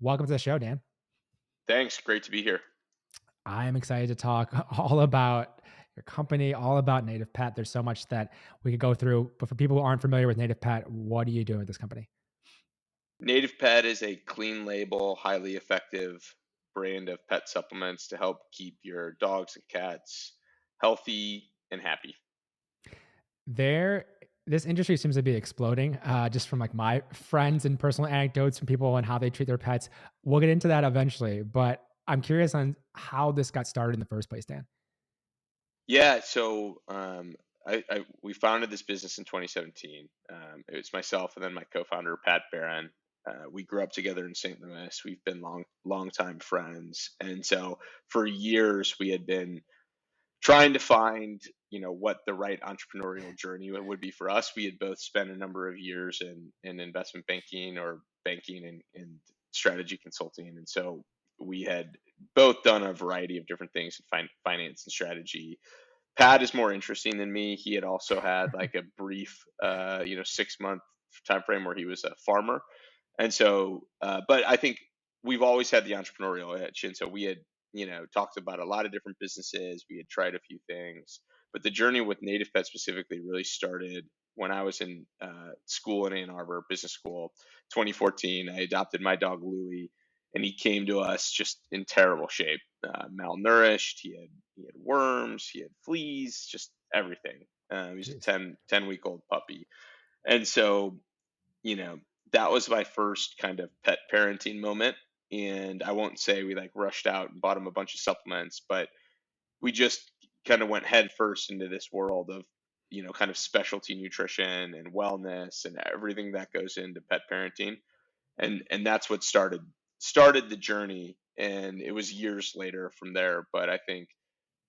Welcome to the show, Dan. Thanks. Great to be here. I am excited to talk all about your company, all about Native Pet. There's so much that we could go through, but for people who aren't familiar with Native Pet, what are you doing with this company? Native Pet is a clean label, highly effective brand of pet supplements to help keep your dogs and cats healthy and happy. There, this industry seems to be exploding. Just from like my friends and personal anecdotes from people and how they treat their pets. We'll get into that eventually, but I'm curious on how this got started in the first place, Dan. Yeah, we founded this business in 2017. It was myself and then my co-founder Pat Barron. We grew up together in St. Louis. We've been long time friends, and so for years we had been trying to find what the right entrepreneurial journey would be for us. We had both spent a number of years in investment banking or banking and strategy consulting, and so we had both done a variety of different things in finance and strategy. Pat is more interesting than me. He had also had like a brief 6 month time frame where he was a farmer, and so but I think we've always had the entrepreneurial itch, and so we had talked about a lot of different businesses. We had tried a few things, but the journey with Native Pet specifically really started when I was in school in Ann Arbor, business school, 2014. I adopted my dog Louie, and he came to us just in terrible shape, malnourished. He had worms, he had fleas, just everything. He was a Jeez. 10 week old puppy, and so you know, that was my first kind of pet parenting moment. And I won't say we like rushed out and bought him a bunch of supplements, but we just kind of went head first into this world of, kind of specialty nutrition and wellness and everything that goes into pet parenting. And that's what started the journey. And it was years later from there. But I think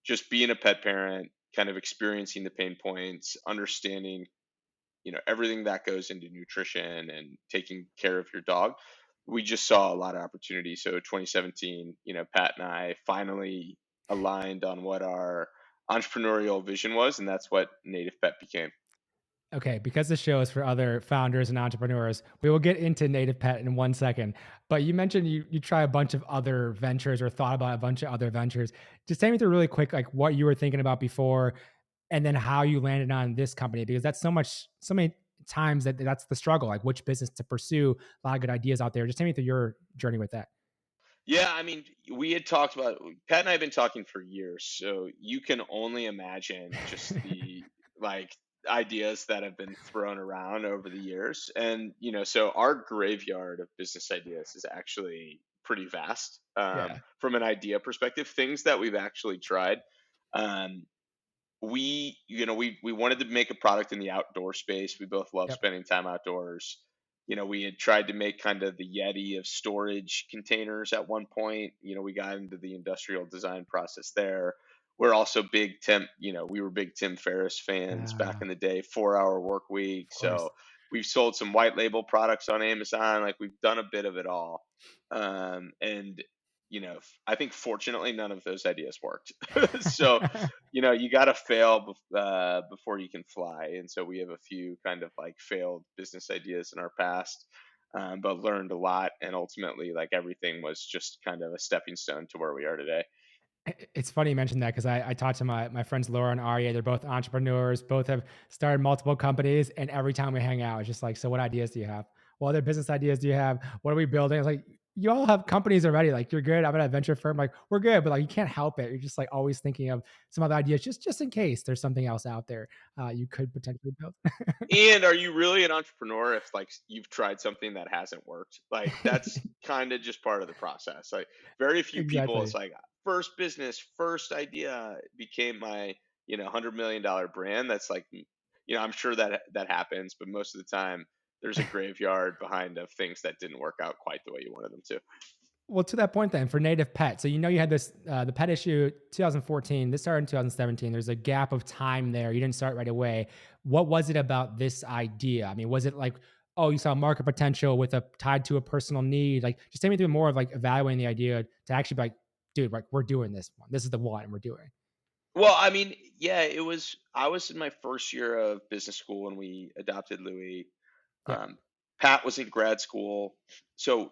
just being a pet parent, kind of experiencing the pain points, understanding everything that goes into nutrition and taking care of your dog, we just saw a lot of opportunity. So 2017, Pat and I finally aligned on what our entrepreneurial vision was, and that's what Native Pet became. Okay, because the show is for other founders and entrepreneurs, we will get into Native Pet in 1 second. But you mentioned you try a bunch of other ventures or thought about a bunch of other ventures. Just take me through really quick, like what you were thinking about before, and then how you landed on this company, because that's so many times that's the struggle, like which business to pursue. A lot of good ideas out there. Just take me through your journey with that. Yeah, I mean, we had talked about Pat and I have been talking for years, so you can only imagine just the like ideas that have been thrown around over the years. And so our graveyard of business ideas is actually pretty vast, Yeah. from an idea perspective. Things that we've actually tried. Um, we wanted to make a product in the outdoor space. We both love Yep. spending time outdoors. We had tried to make kind of the Yeti of storage containers at one point. We got into the industrial design process there. We're also we were big Tim Ferriss fans back Of in the day, 4 hour work week. course. So we've sold some white label products on Amazon. Like we've done a bit of it all. And I think fortunately none of those ideas worked. So you got to fail before you can fly. And so we have a few kind of like failed business ideas in our past, but learned a lot. And ultimately, like everything was just kind of a stepping stone to where we are today. It's funny you mentioned that because I talked to my friends Laura and Arya. They're both entrepreneurs, both have started multiple companies, and every time we hang out, it's just like, so what ideas do you have? What other business ideas do you have? What are we building? It's like you all have companies already. Like you're good. I'm at a venture firm. Like we're good, but like you can't help it. You're just like always thinking of some other ideas, just in case there's something else out there you could potentially build. And are you really an entrepreneur if like you've tried something that hasn't worked? Like that's kind of just part of the process. Like very few people, it's Exactly. like first business, first idea became my $100 million brand. That's like I'm sure that happens, but most of the time there's a graveyard behind of things that didn't work out quite the way you wanted them to. Well, to that point then, for native pet, so you had this the pet issue 2014. This started in 2017. There's a gap of time there. You didn't start right away. What was it about this idea? I mean, was it like, oh, you saw market potential with a tied to a personal need? Like, just take me through more of like evaluating the idea to actually be like, dude, like we're doing this one. This is the one we're doing. Well, I mean, yeah, it was. I was in my first year of business school when we adopted Louis. Yep. Um, Pat was in grad school, so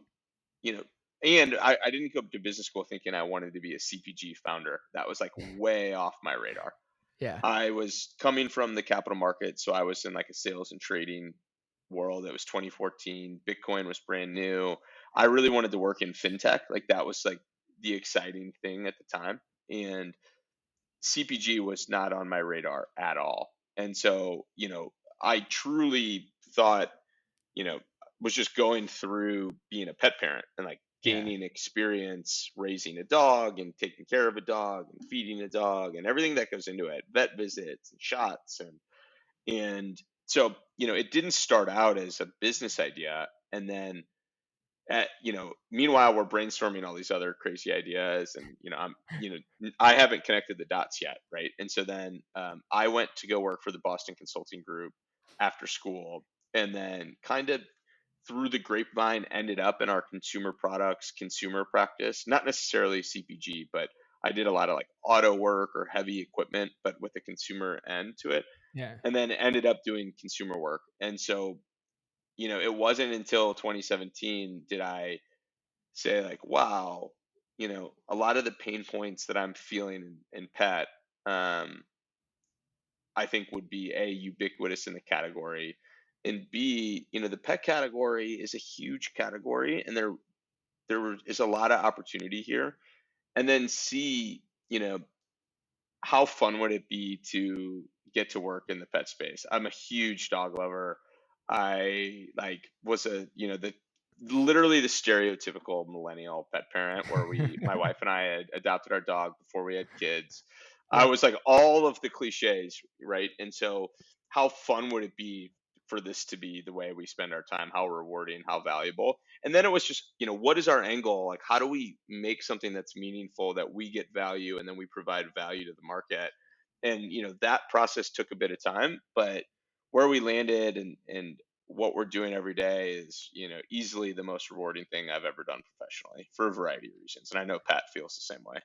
you know And I didn't go to business school thinking I wanted to be a CPG founder. That was like way off my radar. Yeah. I was coming from the capital market, so I was in like a sales and trading world. It was 2014. Bitcoin was brand new. I really wanted to work in fintech. Like that was like the exciting thing at the time. And CPG was not on my radar at all. And so, I truly thought, you know, was just going through being a pet parent and like Yeah. gaining experience raising a dog and taking care of a dog and feeding a dog and everything that goes into it, vet visits and shots and so, it didn't start out as a business idea. And then meanwhile we're brainstorming all these other crazy ideas and I haven't connected the dots yet, right? And so then I went to go work for the Boston Consulting Group after school, and then kind of through the grapevine ended up in our consumer products consumer practice, not necessarily CPG, but I did a lot of like auto work or heavy equipment but with the consumer end to it, Yeah. and then ended up doing consumer work. And so it wasn't until 2017 did I say like, wow, a lot of the pain points that I'm feeling in pet, um, I think would be a ubiquitous in the category, and b, the pet category is a huge category, and there is a lot of opportunity here. And then c, how fun would it be to get to work in the pet space? I'm a huge dog lover. I like was a the literally the stereotypical millennial pet parent where my wife and I had adopted our dog before we had kids. I Yep. was like all of the cliches, right? And so how fun would it be for this to be the way we spend our time? How rewarding, how valuable? And then it was just, what is our angle? Like, how do we make something that's meaningful, that we get value, and then we provide value to the market? And, that process took a bit of time, but where we landed and what we're doing every day is, easily the most rewarding thing I've ever done professionally for a variety of reasons. And I know Pat feels the same way.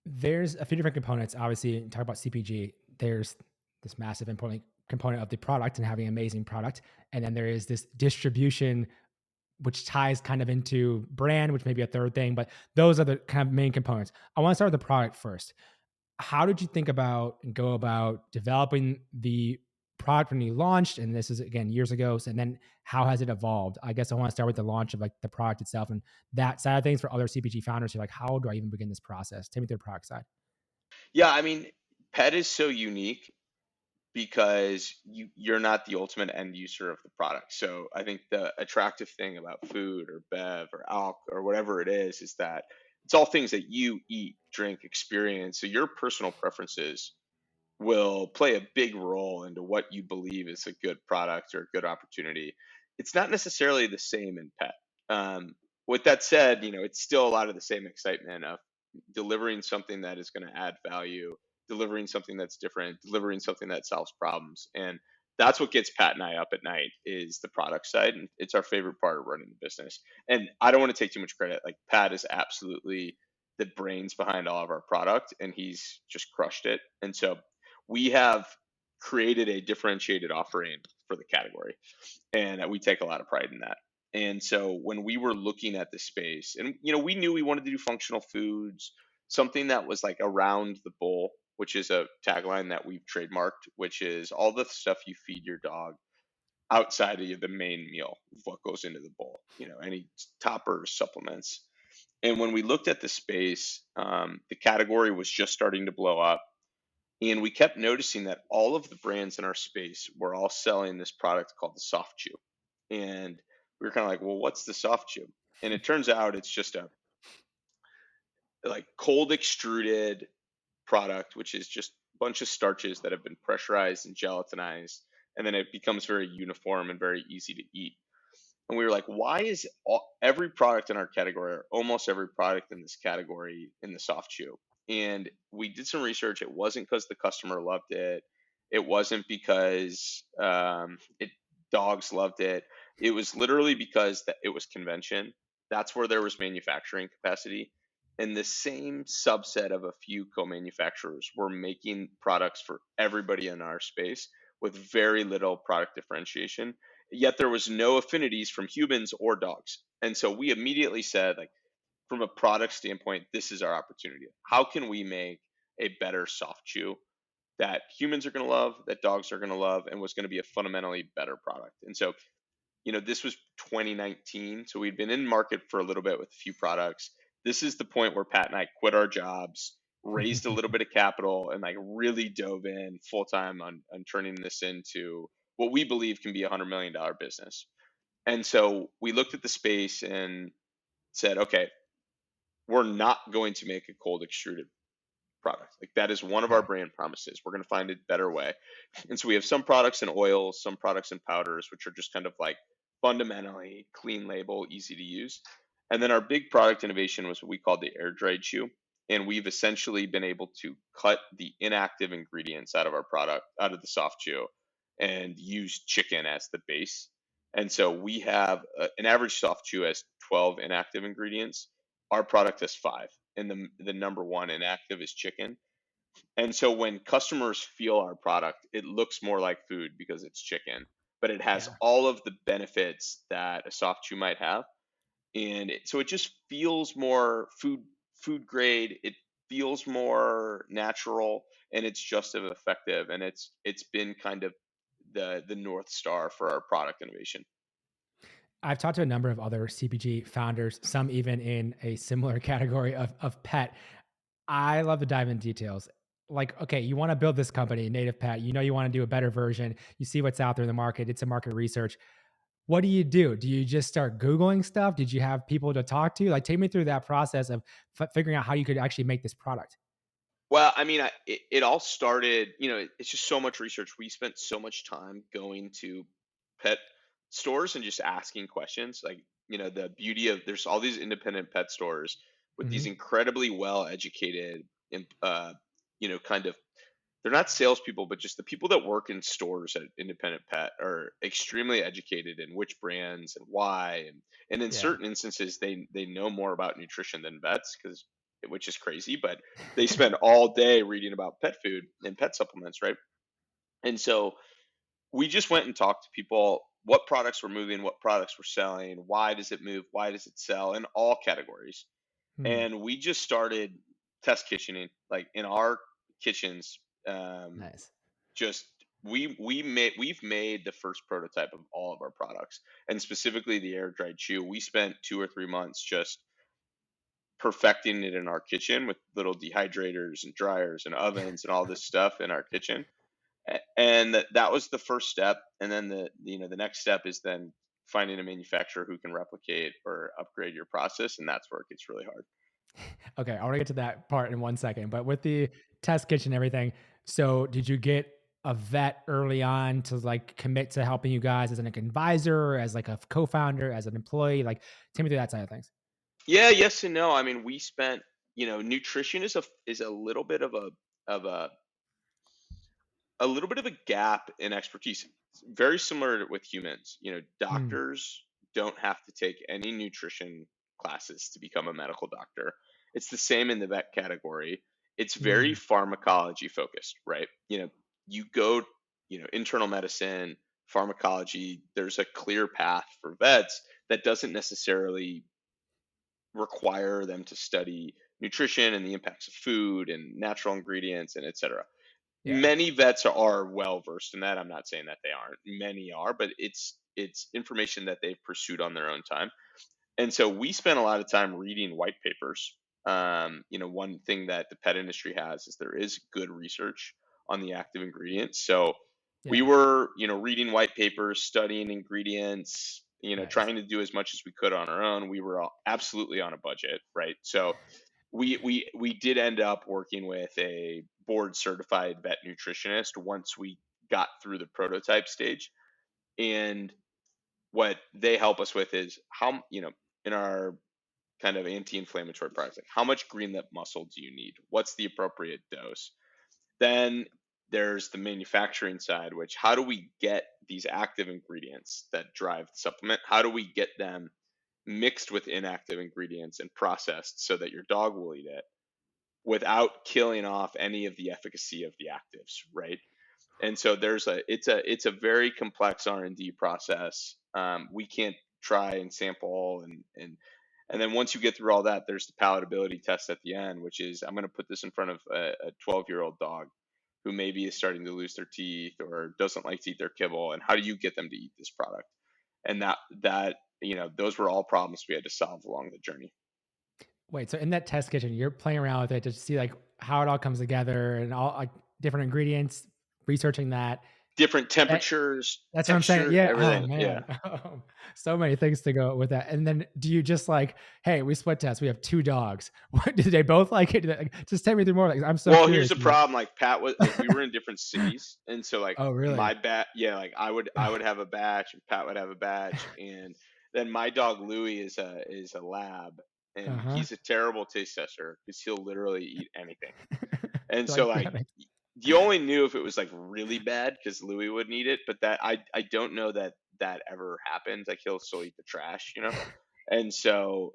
There's a few different components. Obviously, talk about CPG. There's this massive important component of the product and having an amazing product. And then there is this distribution, which ties kind of into brand, which may be a third thing, but those are the kind of main components. I want to start with the product first. How did you think about and go about developing the product when you launched? And this is again years ago. So, and then how has it evolved? I guess I want to start with the launch of like the product itself and that side of things for other CPG founders who are like, how do I even begin this process? Take me through the product side. Yeah, I mean, Pet is so unique because you're not the ultimate end user of the product. So I think the attractive thing about food or bev or alc or whatever it is that it's all things that you eat, drink, experience. So your personal preferences will play a big role into what you believe is a good product or a good opportunity. It's not necessarily the same in pet. Um, with that said, it's still a lot of the same excitement of delivering something that is going to add value, delivering something that's different, delivering something that solves problems. And that's what gets Pat and I up at night is the product side. And it's our favorite part of running the business. And I don't want to take too much credit. Like Pat is absolutely the brains behind all of our product and he's just crushed it. And so we have created a differentiated offering for the category, and we take a lot of pride in that. And so when we were looking at the space, and we knew we wanted to do functional foods, something that was like around the bowl, which is a tagline that we've trademarked, which is all the stuff you feed your dog outside of the main meal, what goes into the bowl, any toppers, supplements. And when we looked at the space, the category was just starting to blow up, and we kept noticing that all of the brands in our space were all selling this product called the soft chew. And we were kind of like, well, what's the soft chew? And it turns out it's just a like cold extruded product, which is just a bunch of starches that have been pressurized and gelatinized. And then it becomes very uniform and very easy to eat. And we were like, why is every product in our category, or almost every product in this category, in the soft chew? And we did some research. It wasn't because the customer loved it. It wasn't because dogs loved it. It was literally because that it was convention. That's where there was manufacturing capacity. And the same subset of a few co-manufacturers were making products for everybody in our space with very little product differentiation, yet there was no affinities from humans or dogs. And so we immediately said like from a product standpoint, this is our opportunity. How can we make a better soft chew that humans are going to love, that dogs are going to love, and was going to be a fundamentally better product? And so, this was 2019, so we'd been in market for a little bit with a few products. This is the point where Pat and I quit our jobs, raised a little bit of capital, and like really dove in full time on turning this into what we believe can be $100 million business. And so we looked at the space and said, okay, we're not going to make a cold extruded product. Like that is one of our Yeah. brand promises. We're going to find a better way. And so we have some products in oils, some products in powders, which are just kind of like fundamentally clean label, easy to use. And then our big product innovation was what we called the air dried chew. And we've essentially been able to cut the inactive ingredients out of our product, out of the soft chew, and use chicken as the base. And so we have an average soft chew has 12 inactive ingredients. Our product has five, and the number one inactive is chicken. And so when customers feel our product, it looks more like food because it's chicken, but it has Yeah. all of the benefits that a soft chew might have, and so it just feels more food grade. It feels more natural, and it's just as effective. And it's been kind of the north star for our product innovation. I've talked to a number of other CPG founders, some even in a similar category of pet. I love to dive in details. Like, okay, you want to build this company, Native Pet. You know, you want to do a better version. You see what's out there in the market. It's a market research. What do you do? Do you just start Googling stuff? Did you have people to talk to? Like, take me through that process of figuring out how you could actually make this product. Well, I mean, it all started, it's just so much research. We spent so much time going to pet stores and just asking questions. Like, the beauty of there's all these independent pet stores with these Hmm. incredibly well educated and, kind of, they're not salespeople, but just the people that work in stores at independent pet are extremely educated in which brands and why. And in Yeah. certain instances, they know more about nutrition than vets, which is crazy, but they spend all day reading about pet food and pet supplements, right? And so we just went and talked to people, what products were moving, what products were selling, why does it move, why does it sell, in all categories. Hmm. And we just started test kitchening, like in our kitchens. Nice. Just we've made the first prototype of all of our products, and specifically the air dried chew. We spent 2 or 3 months just perfecting it in our kitchen with little dehydrators and dryers and ovens and all this stuff in our kitchen. And that was the first step. And then the next step is then finding a manufacturer who can replicate or upgrade your process, and that's where it gets really hard. Okay, I want to get to that part in 1 second. But with the test kitchen and everything, so did you get a vet early on to like commit to helping you guys as an like, advisor, as like a co-founder, as an employee? Like, take me through that side of things. Yeah, yes and no. I mean, we spent, nutrition is a little bit of a little bit of a gap in expertise. It's very similar with humans. Hmm. Doctors don't have to take any nutrition classes to become a medical doctor. It's the same in the vet category. It's very Hmm. pharmacology focused, right? You go, internal medicine, pharmacology, there's a clear path for vets that doesn't necessarily require them to study nutrition and the impacts of food and natural ingredients and et cetera. Yeah. Many vets are well versed in that. I'm not saying that they aren't. Many are, but it's information that they've pursued on their own time. And so we spent a lot of time reading white papers. One thing that the pet industry has is there is good research on the active ingredients. So we Yeah. were, reading white papers, studying ingredients, Nice. trying to do as much as we could on our own. We were absolutely on a budget, right? So we did end up working with a board certified vet nutritionist once we got through the prototype stage. And what they help us with is how, in our kind of anti-inflammatory products, like how much green lip muscle do you need, what's the appropriate dose. Then there's the manufacturing side, which how do we get these active ingredients that drive the supplement, how do we get them mixed with inactive ingredients and processed so that your dog will eat it without killing off any of the efficacy of the actives, right? And so it's a very complex R&D process. We can't try and sample And then once you get through all that, there's the palatability test at the end, which is I'm going to put this in front of a 12-year-old dog who maybe is starting to lose their teeth or doesn't like to eat their kibble. And how do you get them to eat this product? And those were all problems we had to solve along the journey. Wait, so in that test kitchen, you're playing around with it to see like how it all comes together and all like different ingredients, researching that. Different That temperatures, that's what I'm saying. texture, Yeah. Oh everything. Yeah. man. So many things to go with that. And then do you just like, hey, we split test. We have two dogs. What did they both like it? Like, just take me through more. Like, I'm so Well, here's curious. the problem. Like Pat was, like we were in different cities, and so like Oh, my really? bat, yeah, like I would have a batch, and Pat would have a batch, and then my dog Louie is a lab, Uh and huh. he's a terrible taste tester because he'll literally eat anything. And so Like, like yeah, like, you only knew if it was like really bad because Louis wouldn't eat it, but that I don't know that that ever happens. Like he'll still eat the trash. And so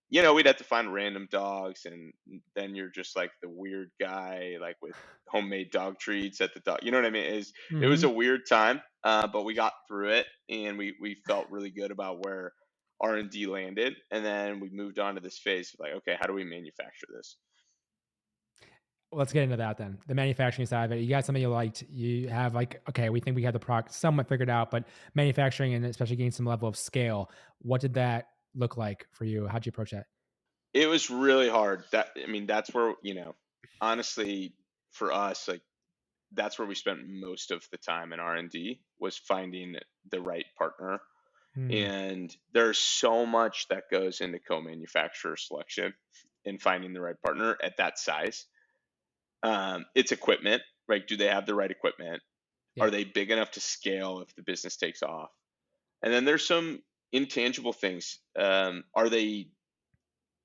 we'd have to find random dogs, and then you're just like the weird guy, like with homemade dog treats at the dog. You know what I mean? It was hmm. a weird time, but we got through it, and we felt really good about where R&D landed, and then we moved on to this phase of like, okay, how do we manufacture this? Let's get into that then. The manufacturing side of it. You got something you liked. You have like, okay, we think we have the product somewhat figured out, but manufacturing and especially getting some level of scale. What did that look like for you? How'd you approach that? It was really hard. That's where, honestly, for us, like that's where we spent most of the time in R&D was finding the right partner. Hmm. And there's so much that goes into co-manufacturer selection and finding the right partner at that size. It's equipment, right? Do they have the right equipment? Are Yeah. they big enough to scale if the business takes off? And then there's some intangible things. Are they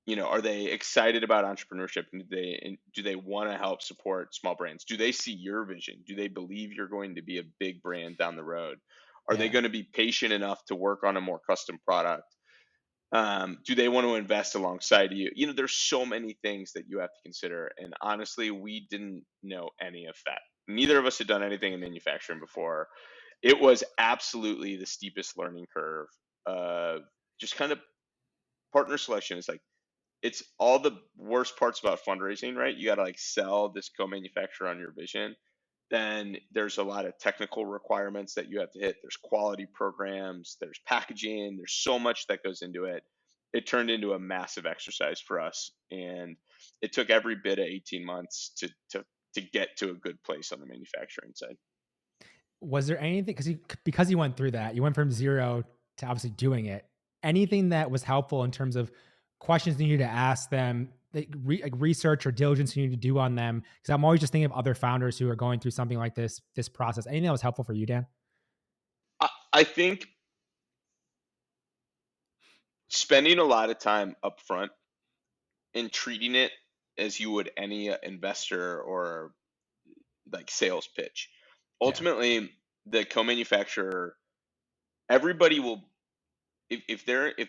excited about entrepreneurship, and do they want to help support small brands? Do they see your vision? Do they believe you're going to be a big brand down the road? Are they Yeah. going to be patient enough to work on a more custom product? Do they want to invest alongside you? There's so many things that you have to consider, and honestly, we didn't know any of that. Neither of us had done anything in manufacturing before. It was absolutely the steepest learning curve. Just kind of partner selection is like it's all the worst parts about fundraising, right? You got to like sell this co-manufacturer on your vision. Then there's a lot of technical requirements that you have to hit. There's quality programs, there's packaging, there's so much that goes into it. It turned into a massive exercise for us, and it took every bit of 18 months to get to a good place on the manufacturing side. Was there anything because you went through that, you went from 0 to obviously doing it. Anything that was helpful in terms of questions you need to ask them, like research or diligence you need to do on them? Because I'm always just thinking of other founders who are going through something like this process. Anything that was helpful for you, Dan? I think spending a lot of time upfront and treating it as you would any investor or like sales pitch. Yeah. Ultimately, the co-manufacturer, everybody will, if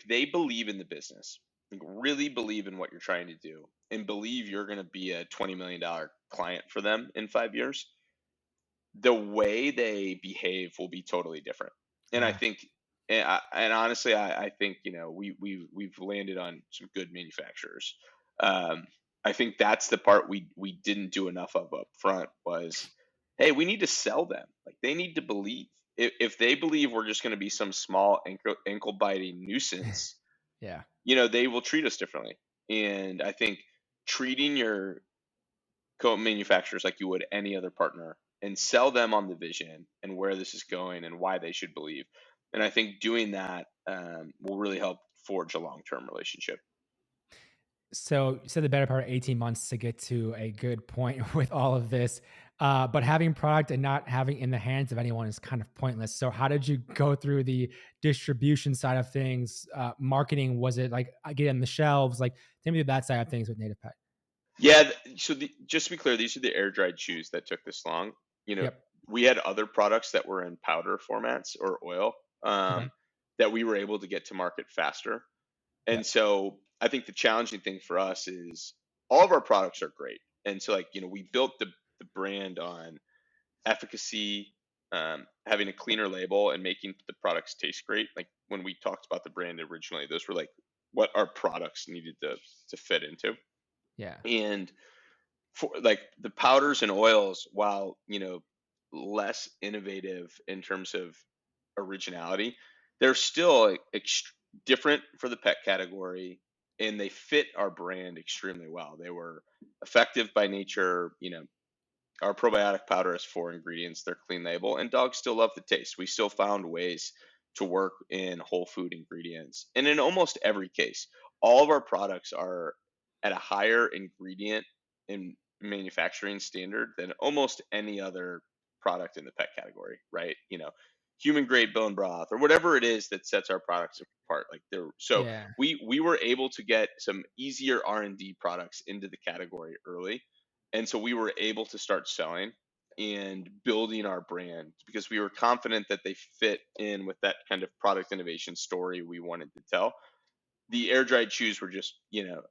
they believe in the business, like really believe in what you're trying to do, and believe you're going to be a $20 million client for them in 5 years, the way they behave will be totally different. And I Yeah. think, and honestly, I think we've landed on some good manufacturers. Um, I think that's the part we didn't do enough of up front was, hey, we need to sell them. Like they need to believe. If they believe we're just going to be some small ankle biting nuisance, Yeah. they will treat us differently. And I think treating your co-manufacturers like you would any other partner and sell them on the vision and where this is going and why they should believe. And I think doing that will really help forge a long-term relationship. So you said the better part of 18 months to get to a good point with all of this. But having product and not having in the hands of anyone is kind of pointless. So how did you go through the distribution side of things? Marketing, was it like get on the shelves? Like tell me that side of things with Native Pet. Yeah. Just to be clear, these are the air dried chews that took this long. You know, Yep. we had other products that were in powder formats or oil Okay. that we were able to get to market faster. And Yep. so I think the challenging thing for us is all of our products are great. And so we built the brand on efficacy, having a cleaner label and making the products taste great. Like when we talked about the brand originally, those were like what our products needed to fit into. Yeah. And for like the powders and oils, while less innovative in terms of originality, they're still different for the pet category, and they fit our brand extremely well. They were effective by nature. Our probiotic powder has 4 ingredients. They're clean label, and dogs still love the taste. We still found ways to work in whole food ingredients. And in almost every case, all of our products are at a higher ingredient and manufacturing standard than almost any other product in the pet category, right? Human grade bone broth or whatever it is that sets our products apart. Like they're so Yeah. we were able to get some easier R&D products into the category early, and so we were able to start selling and building our brand because we were confident that they fit in with that kind of product innovation story we wanted to tell. The air dried chews were just,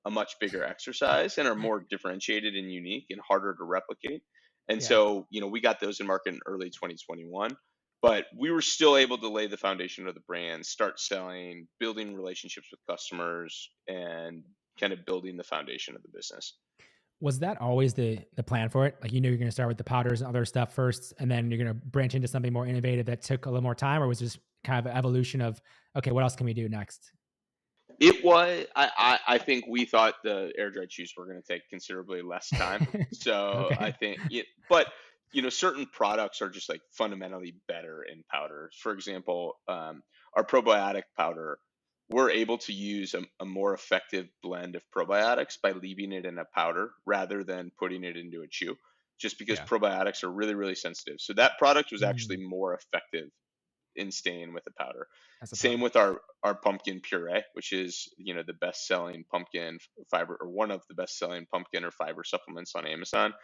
a much bigger exercise and are more differentiated and unique and harder to replicate. And Yeah. so, we got those in market in early 2021, but we were still able to lay the foundation of the brand, start selling, building relationships with customers, and kind of building the foundation of the business. Was that always the plan for it? Like, you're gonna start with the powders and other stuff first, and then you're gonna branch into something more innovative that took a little more time, or was this kind of an evolution of, okay, what else can we do next? It was. I think we thought the air dried cheese were going to take considerably less time. So I Okay. think but certain products are just like fundamentally better in powder. For example, our probiotic powder, we're able to use a more effective blend of probiotics by leaving it in a powder rather than putting it into a chew, just because Yeah. probiotics are really, really sensitive. So that product was actually Mm, more effective in staying with the powder. that's a Same powder. with our pumpkin puree, which is the best selling pumpkin fiber, or one of the best selling pumpkin or fiber supplements on Amazon.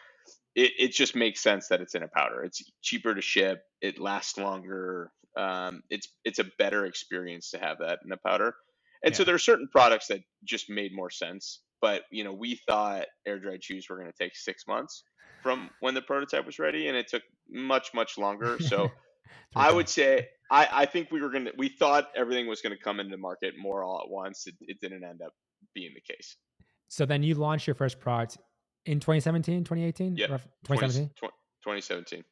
It just makes sense that it's in a powder. It's cheaper to ship. It lasts longer. It's a better experience to have that in a powder. And so Yeah. there are certain products that just made more sense. But we thought air dried chews were going to take 6 months from when the prototype was ready, and it took much, much longer. So It's I pretty would tough. say I think we thought everything was gonna come into market more all at once. It didn't end up being the case. So then you launched your first product in 2017, 2018, Yep. rough 20 2017? 2017.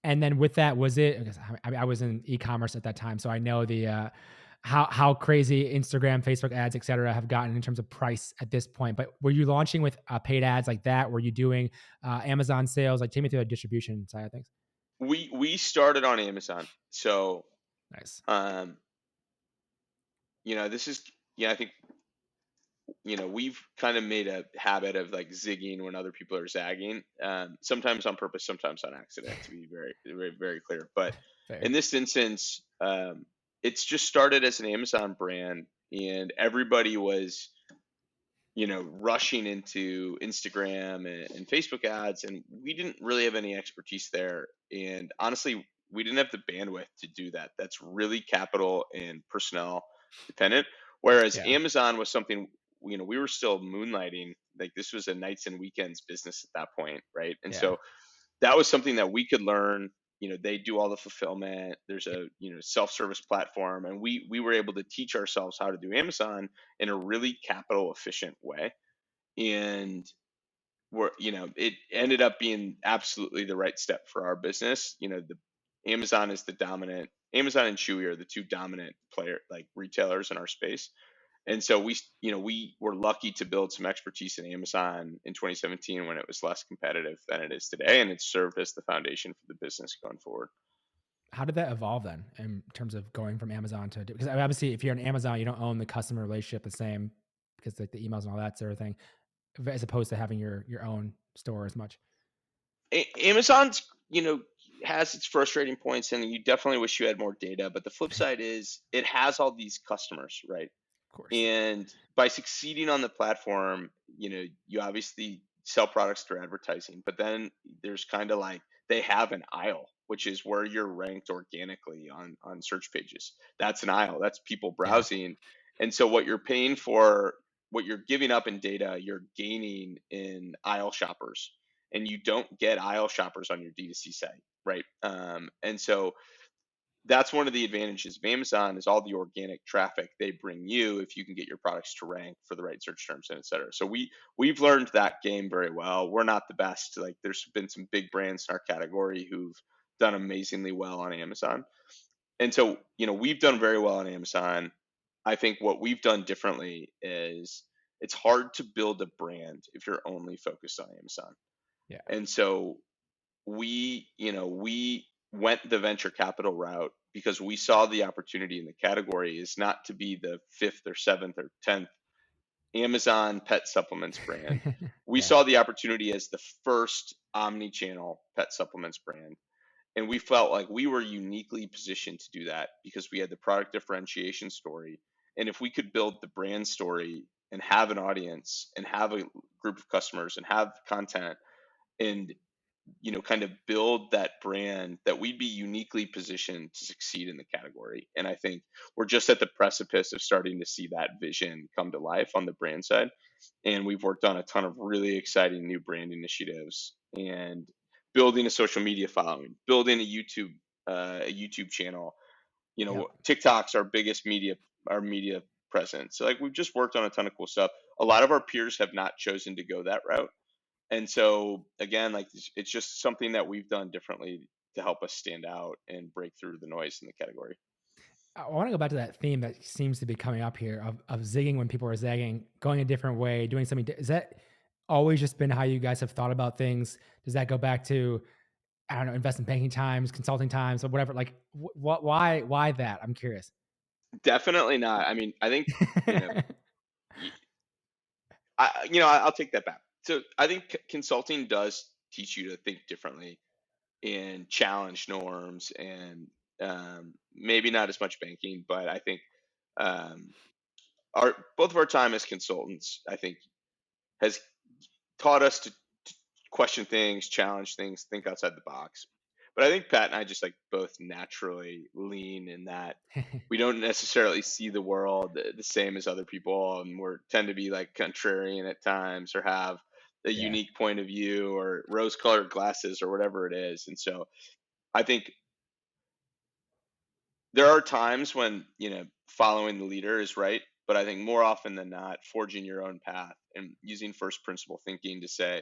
And then with that, was it, because I was in e-commerce at that time, so I know how crazy Instagram, Facebook ads, et cetera, have gotten in terms of price at this point. But were you launching with paid ads like that? Were you doing Amazon sales? Like, take me through the distribution side of things. We started on Amazon. So, Nice. um, this is I think, we've kind of made a habit of like zigging when other people are zagging. Sometimes on purpose, sometimes on accident, to be very, very, very clear. But in Fair. this instance, it's just started as an Amazon brand, and everybody was rushing into Instagram and Facebook ads, and we didn't really have any expertise there. And honestly, we didn't have the bandwidth to do that. That's really capital and personnel dependent. Whereas Yeah. Amazon was something, we were still moonlighting. Like this was a nights and weekends business at that point, right? And Yeah. so that was something that we could learn. They do all the fulfillment. There's a self-service platform, and we were able to teach ourselves how to do Amazon in a really capital efficient way. And it ended up being absolutely the right step for our business. The Amazon and Chewy are the two dominant player like retailers in our space. And so we were lucky to build some expertise in Amazon in 2017 when it was less competitive than it is today, and it's served as the foundation for the business going forward. How did that evolve then in terms of going from Amazon to, because obviously if you're on Amazon, you don't own the customer relationship the same, because like the emails and all that sort of thing, as opposed to having your own store as much. Amazon's has its frustrating points, and you definitely wish you had more data. But the flip side is it has all these customers, right? Of course. And by succeeding on the platform, you obviously sell products through advertising, but then there's kind of like they have an aisle, which is where you're ranked organically on search pages. That's an aisle. That's people Yeah. browsing. And so what you're paying for, what you're giving up in data, you're gaining in aisle shoppers. And you don't get aisle shoppers on your D2C site, right? And so that's one of the advantages of Amazon is all the organic traffic they bring you if you can get your products to rank for the right search terms and et cetera. So we've learned that game very well. We're not the best. Like there's been some big brands in our category who've done amazingly well on Amazon. And so, we've done very well on Amazon. I think what we've done differently is it's hard to build a brand if you're only focused on Amazon. Yeah. And so we went the venture capital route because we saw the opportunity in the category is not to be the fifth or seventh or 10th Amazon pet supplements brand. We Yeah. saw the opportunity as the first omni-channel pet supplements brand. And we felt like we were uniquely positioned to do that because we had the product differentiation story. And if we could build the brand story and have an audience and have a group of customers and have content and kind of build that brand, that we'd be uniquely positioned to succeed in the category. And I think we're just at the precipice of starting to see that vision come to life on the brand side. And we've worked on a ton of really exciting new brand initiatives and building a social media following, building a YouTube channel. Yep. TikTok's our biggest media presence. So like we've just worked on a ton of cool stuff. A lot of our peers have not chosen to go that route, and so again, like it's just something that we've done differently to help us stand out and break through the noise in the category. I want to go back to that theme that seems to be coming up here of zigging when people are zagging, going a different way, doing something. Is that always just been how you guys have thought about things? Does that go back to, I don't know, investment banking times, consulting times, or whatever? Like, what? Why that? I'm curious. Definitely not. I mean, I think you know, y- I'll take that back. So I think consulting does teach you to think differently and challenge norms, and maybe not as much banking, but I think um, our both of our time as consultants, I think, has taught us to question things, challenge things, think outside the box. But I think Pat and I just like both naturally lean in that we don't necessarily see the world the same as other people, and we tend to be like contrarian at times or have a Yeah. unique point of view or rose-colored glasses or whatever it is. And so I think there are times when following the leader is right, but I think more often than not, forging your own path and using first principle thinking to say,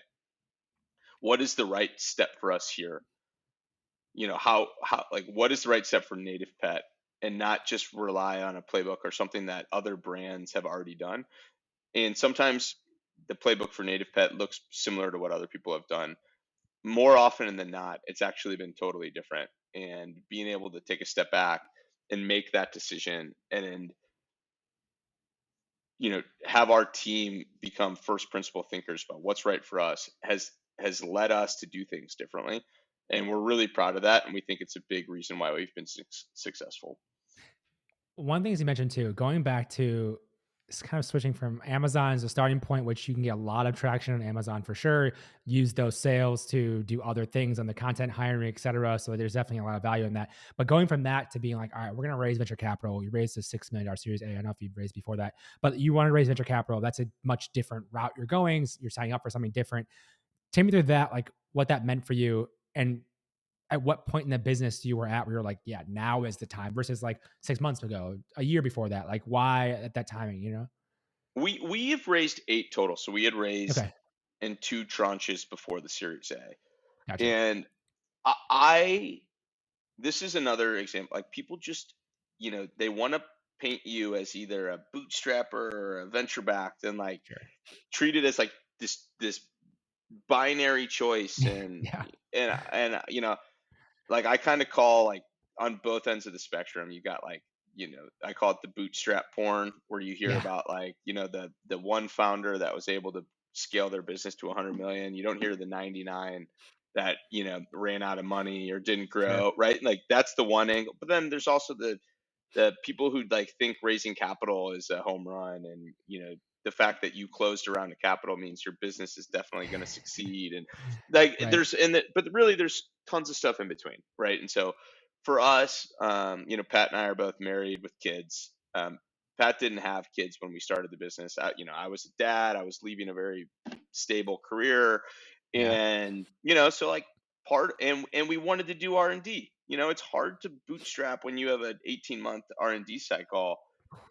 what is the right step for us here? How like what is the right step for native pet, and not just rely on a playbook or something that other brands have already done. And sometimes the playbook for native pet looks similar to what other people have done. More often than not, it's actually been totally different. And being able to take a step back and make that decision, and have our team become first principle thinkers about what's right for us, has led us to do things differently. And we're really proud of that, and we think it's a big reason why we've been successful. One thing you mentioned too, going back to it's kind of switching from Amazon as a starting point, which you can get a lot of traction on Amazon for sure. Use those sales to do other things on the content hiring, et cetera. So there's definitely a lot of value in that. But going from that to being like, all right, we're going to raise venture capital. You raised a $6 million Series A. I don't know if you've raised before that, but you want to raise venture capital. That's a much different route you're going. You're signing up for something different. Take me through that, like what that meant for you, and at what point in the business you were at where you're like, yeah, now is the time versus like 6 months ago, a year before that? Like, why at that timing, you know? We have raised eight total, so we had raised Okay. in two tranches before the Series A. Gotcha. And I this is another example. Like people just, they want to paint you as either a bootstrapper or a venture backed, and like Sure. treat it as like this binary choice. and Yeah. and and like I kind of call like on both ends of the spectrum. You got like, I call it the bootstrap porn, where you hear Yeah. about like, the one founder that was able to scale their business to 100 million. You don't hear the 99 that, ran out of money or didn't Sure. grow, right? Like that's the one angle. But then there's also the people who like think raising capital is a home run, and the fact that you closed around the capital means your business is definitely going to succeed. And like Right. but really there's tons of stuff in between, right? And so for us, Pat and I are both married with kids. Pat didn't have kids when we started the business. I was a dad. I was leaving a very stable career, Yeah. and so like part and we wanted to do R&D. it's hard to bootstrap when you have an 18-month R&D cycle,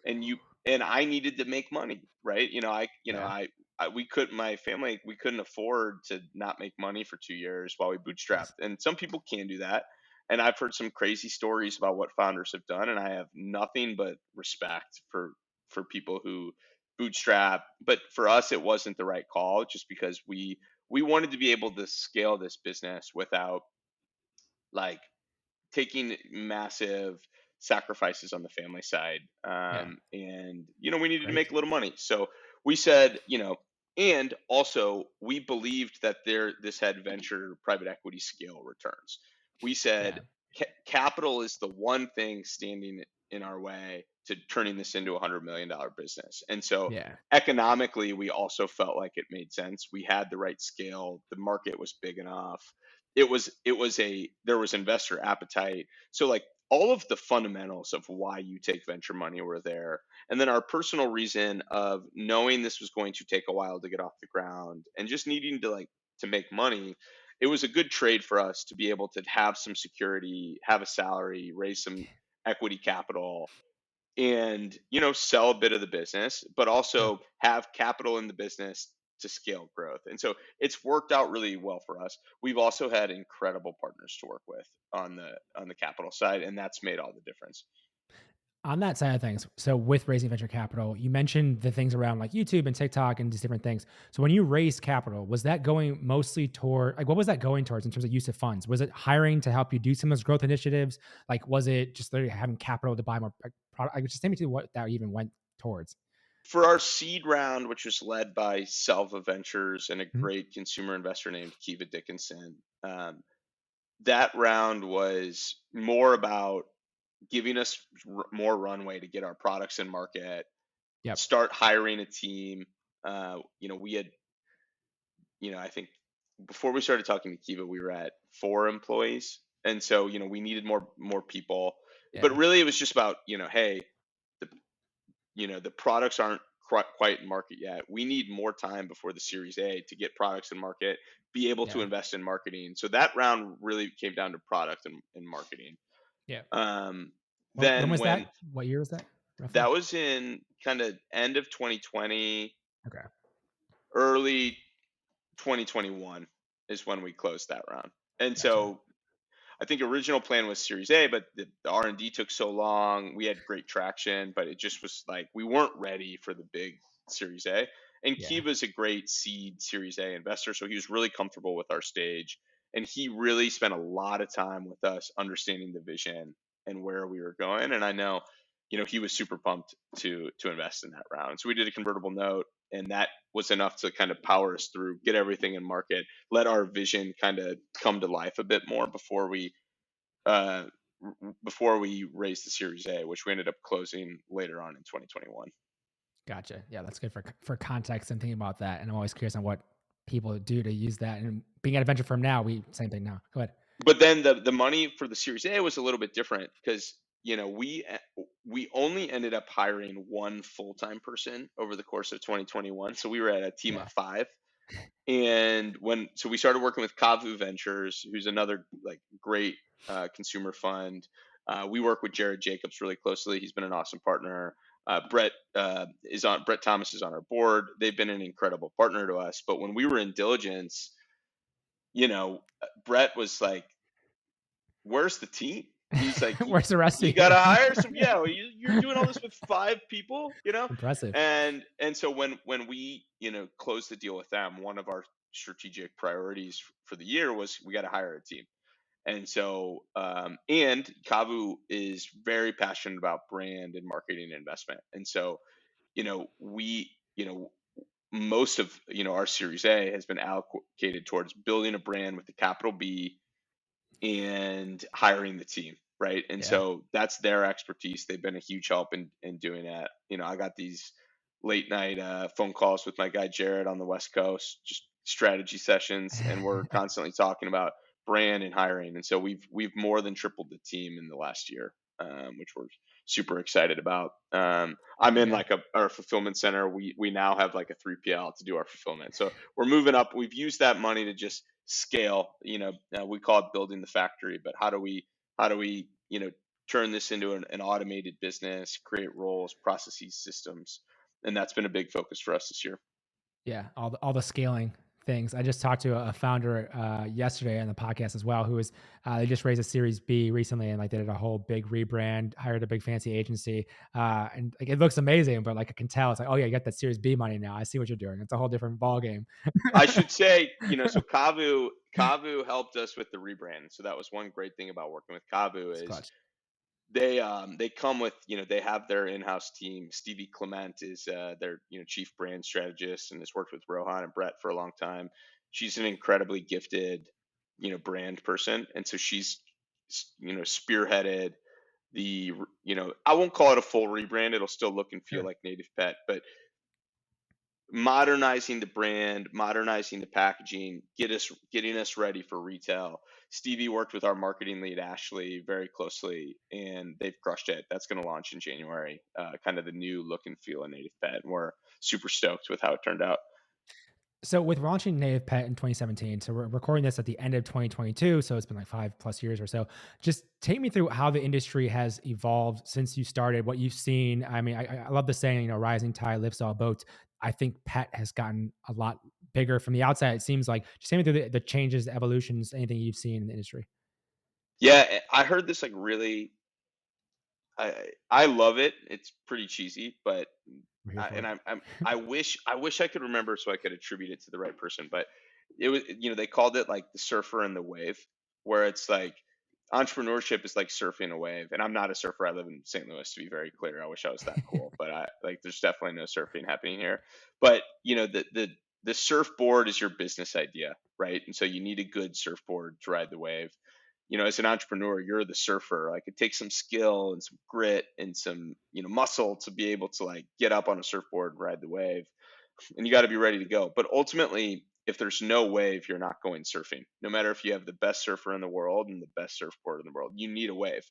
and I needed to make money, right? Yeah. We couldn't, my family, we couldn't afford to not make money for 2 years while we bootstrapped. Nice. And some people can do that. And I've heard some crazy stories about what founders have done, and I have nothing but respect for people who bootstrap. But for us, it wasn't the right call, just because we wanted to be able to scale this business without like taking massive sacrifices on the family side. Yeah. And we needed to Great. make a little money. So we said, and also we believed that this had venture private equity scale returns. We said Yeah. capital is the one thing standing in our way to turning this into a $100 million business. And so Yeah. economically, we also felt like it made sense. We had the right scale. The market was big enough. There was investor appetite. So like all of the fundamentals of why you take venture money were there. And then our personal reason of knowing this was going to take a while to get off the ground and just needing to make money, it was a good trade for us to be able to have some security, have a salary, raise some equity capital, and sell a bit of the business, but Yeah. also have capital in the business to scale growth. And so it's worked out really well for us. We've also had incredible partners to work with on the capital side, and that's made all the difference. On that side of things, so with raising venture capital, you mentioned the things around like YouTube and TikTok and just different things. So when you raised capital, was that going mostly toward like what was that going towards in terms of use of funds? Was it hiring to help you do some of those growth initiatives? Like was it just literally having capital to buy more product? Like just take me to what that even went towards. For our seed round, which was led by Selva Ventures and a Mhm. great consumer investor named Kiva Dickinson, that round was more about giving us more runway to get our products in market, Yep. start hiring a team. We had, I think before we started talking to Kiva, we were at 4 employees, and so we needed more people. But Yeah. really, it was just about hey, the the products aren't quite in market yet. We need more time before the Series A to get products in market, be able to Yeah. invest in marketing. So that round really came down to product and marketing. Yeah. Um, When then was that? when What year was that roughly? that was in kind of end of 2020, Okay. early 2021 is when we closed that round. And Gotcha. so I think original plan was Series A, but the R&D took so long. We had great traction, but it just was like we weren't ready for the big Series A. And Yeah. Kiva's a great seed Series A investor, so he was really comfortable with our stage, and he really spent a lot of time with us understanding the vision and where we were going. And I know, he was super pumped to invest in that round. So we did a convertible note, and that was enough to kind of power us through, get everything in market, let our vision kind of come to life a bit more uh, before we raised the Series A, which we ended up closing later on in 2021. Gotcha. Yeah, that's good for context and thinking about that. And I'm always curious on what people do to use that. And being at a venture firm now, we same thing now. Go ahead. But then the money for the Series A was a little bit different because we only ended up hiring one full time person over the course of 2021. So we were at a team Yeah. of five. And we started working with CAVU Ventures, who's another like great consumer fund. We work with Jared Jacobs really closely. He's been an awesome partner. Brett Thomas is on our board. They've been an incredible partner to us. But when we were in diligence, Brett was like, "Where's the team?" He's like, Where's the rest "You of got to you? hire some. Yeah, well, you're doing all this with 5 people, Impressive. And so when we closed the deal with them, one of our strategic priorities for the year was we got to hire a team. And so and Kavu is very passionate about brand and marketing and investment. And so we most of our Series A has been allocated towards building a brand with the capital B and hiring the team, right? And Yeah. so that's their expertise. They've been a huge help in doing that. I got these late night phone calls with my guy Jared on the West Coast, just strategy sessions, and we're constantly talking about brand and hiring. And so we've more than tripled the team in the last year, which we're super excited about. I'm in Yeah. like our fulfillment center. We now have like a 3PL to do our fulfillment. So we're moving up. We've used that money to just scale. We call it building the factory, but how do we How do we, turn this into an automated business, create roles, processes, systems, and that's been a big focus for us this year. Yeah, all the scaling things. I just talked to a founder yesterday on the podcast as well, who was they just raised a Series B recently, and like they did a whole big rebrand, hired a big fancy agency, and like it looks amazing. But like I can tell, it's like, oh yeah, you got that Series B money now. I see what you're doing. It's a whole different ball game. I should say, so CAVU helped us with the rebrand. So that was one great thing about working with CAVU It's is clutch. they come with, they have their in-house team. Stevie Clement is their, chief brand strategist and has worked with Rohan and Brett for a long time. She's an incredibly gifted, brand person, and so she's spearheaded I won't call it a full rebrand. It'll still look and feel Sure. like Native Pet, but modernizing the brand, modernizing the packaging, getting us ready for retail. Stevie worked with our marketing lead Ashley very closely, and they've crushed it. That's going to launch in January. Kind of the new look and feel of Native Pet, and we're super stoked with how it turned out. So with launching Native Pet in 2017, so we're recording this at the end of 2022, so it's been like 5+ years or so. Just take me through how the industry has evolved since you started, what you've seen. I mean, I love the saying, rising tide lifts all boats. I think pet has gotten a lot bigger from the outside. It seems like just take me through the changes, the evolutions, anything you've seen in the industry. Yeah, I heard this like really. I love it. It's pretty cheesy, but We're here for it. I wish I could remember so I could attribute it to the right person. But it was, they called it like the surfer and the wave, where it's like entrepreneurship is like surfing a wave. And I'm not a surfer. I live in St. Louis, to be very clear. I wish I was that cool, but I like there's definitely no surfing happening here. But the surfboard is your business idea, right? And so you need a good surfboard to ride the wave. As an entrepreneur, you're the surfer. Like it takes some skill and some grit and some, muscle to be able to like get up on a surfboard and ride the wave. And you got to be ready to go. But ultimately, if there's no wave, you're not going surfing. No matter if you have the best surfer in the world and the best surfboard in the world, you need a wave.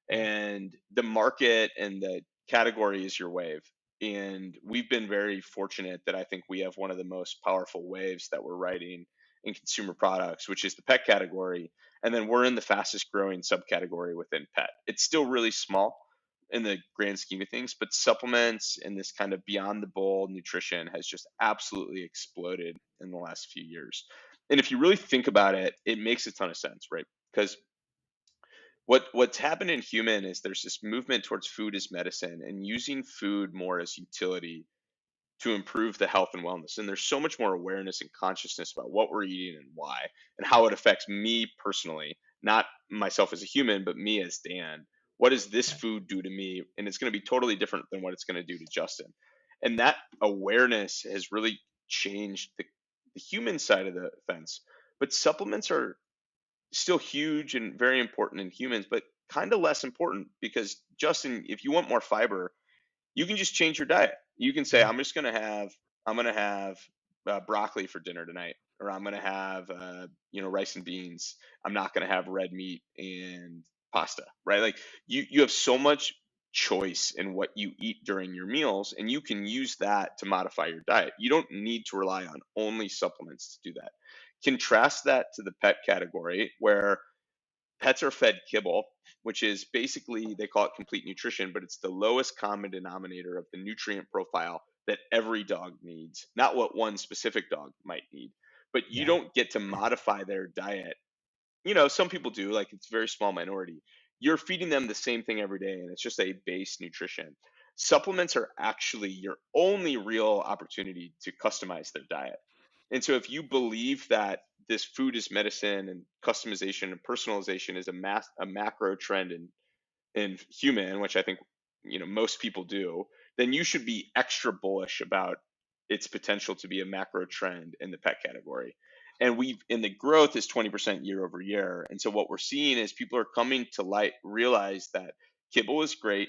Yeah. And the market and the category is your wave. And we've been very fortunate that I think we have one of the most powerful waves that we're riding in consumer products, which is the pet category. And then we're in the fastest growing subcategory within pet. It's still really small in the grand scheme of things, but supplements and this kind of beyond the bowl nutrition has just absolutely exploded in the last few years. And if you really think about it, it makes a ton of sense, right? Because what's happened in human is there's this movement towards food as medicine and using food more as utility to improve the health and wellness. And there's so much more awareness and consciousness about what we're eating and why and how it affects me personally, not myself as a human, but me as Dan. What does this Yeah. food do to me? And it's going to be totally different than what it's going to do to Justin. And that awareness has really changed the human side of the fence. But supplements are still huge and very important in humans, but kind of less important because Justin, if you want more fiber, you can just change your diet. You can say, Yeah. I'm going to have broccoli for dinner tonight, or I'm going to have, rice and beans. I'm not going to have red meat and pasta, right? Like you have so much choice in what you eat during your meals, and you can use that to modify your diet. You don't need to rely on only supplements to do that. Contrast that to the pet category where pets are fed kibble, which is basically, they call it complete nutrition, but it's the lowest common denominator of the nutrient profile that every dog needs, not what one specific dog might need. But you Yeah. don't get to modify their diet. Some people do, like it's a very small minority. You're feeding them the same thing every day, and it's just a base nutrition. Supplements are actually your only real opportunity to customize their diet. And so if you believe that this food is medicine and customization and personalization is a macro trend in human, which I think most people do, then you should be extra bullish about its potential to be a macro trend in the pet category. And the growth is 20% year over year. And so what we're seeing is people are coming to light, realize that kibble is great,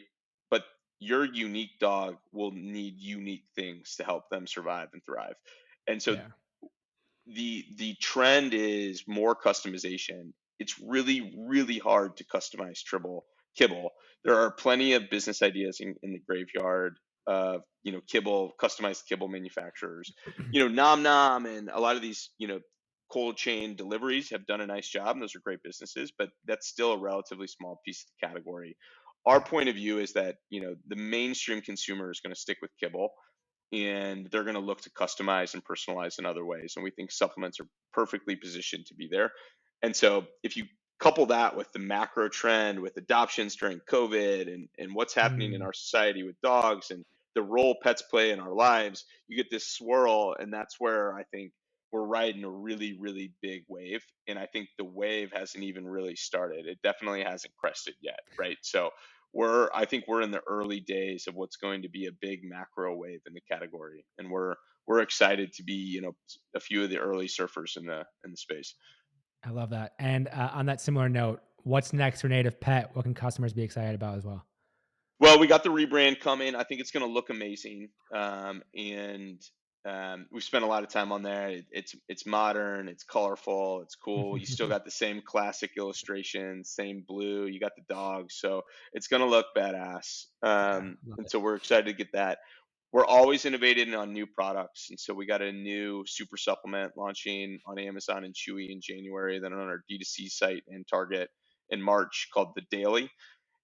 but your unique dog will need unique things to help them survive and thrive. And so Yeah. the trend is more customization. It's really really hard to customize tribble kibble. There are plenty of business ideas in the graveyard of kibble customized kibble manufacturers, Nom Nom and a lot of these cold chain deliveries have done a nice job, and those are great businesses, but that's still a relatively small piece of the category. Our Yeah. point of view is that, the mainstream consumer is going to stick with kibble, and they're going to look to customize and personalize in other ways. And we think supplements are perfectly positioned to be there. And so if you couple that with the macro trend with adoptions during COVID and what's happening in Mm, our society with dogs and the role pets play in our lives, you get this swirl. And that's where I think we're riding a really, really big wave. And I think the wave hasn't even really started. It definitely hasn't crested yet. Right. So I think we're in the early days of what's going to be a big macro wave in the category. And we're excited to be, a few of the early surfers in the space. I love that. And on that similar note, what's next for Native Pet? What can customers be excited about as well? Well, we got the rebrand coming. I think it's going to look amazing, and we spent a lot of time on there. It's modern, it's colorful, it's cool. You still got the same classic illustrations, same blue. You got the dogs, so it's going to look badass. Yeah, love And it. so we're excited to get that. We're always innovating on new products, and so we got a new super supplement launching on Amazon and Chewy in January, then on our D2C site and Target in March called the Daily.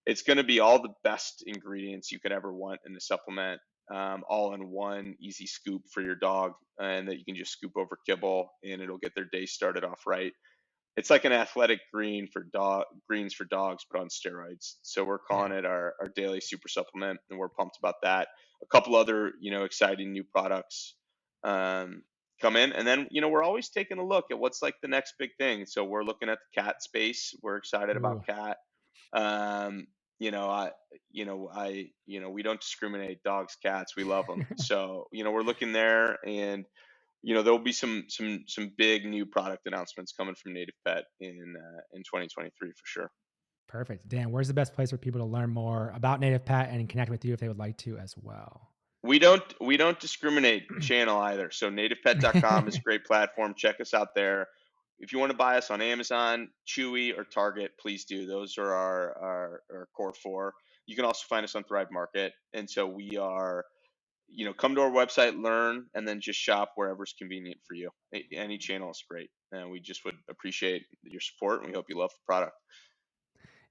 It's going to be all the best ingredients you could ever want in a supplement, all in one easy scoop for your dog, and that you can just scoop over kibble, and it'll get their day started off right. It's like an athletic greens for dogs, but on steroids. So we're calling Yeah. it our daily super supplement, and we're pumped about that. A couple other exciting new products come in, and then we're always taking a look at what's like the next big thing. So we're looking at the cat space. We're excited about Ooh. cat. Um, we don't discriminate. Dogs, cats, we love them. So we're looking there, and there will be some big new product announcements coming from Native Pet in 2023 for sure. Perfect. Dan, where's the best place for people to learn more about Native Pet and connect with you if they would like to as well? We don't discriminate channel either. So nativepet.com is a great platform. Check us out there. If you want to buy us on Amazon, Chewy, or Target, please do. Those are our core four. You can also find us on Thrive Market. And so we are, come to our website, learn, and then just shop wherever's convenient for you. Any channel is great. And we just would appreciate your support, and we hope you love the product.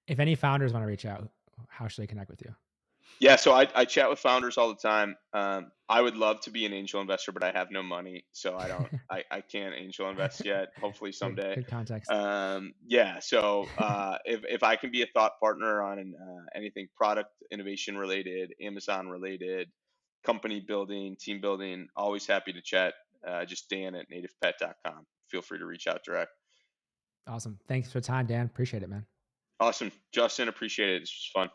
If any founders want to reach out, how should they connect with you? Yeah, so I chat with founders all the time. I would love to be an angel investor, but I have no money, so I can't angel invest yet. Hopefully Good, someday. good context. Yeah, so if I can be a thought partner on anything product innovation related, Amazon related, company building, team building, always happy to chat. Just Dan at nativepet.com. Feel free to reach out direct. Awesome. Thanks for the time, Dan. Appreciate it, man. Awesome, Justin. Appreciate it. This was fun.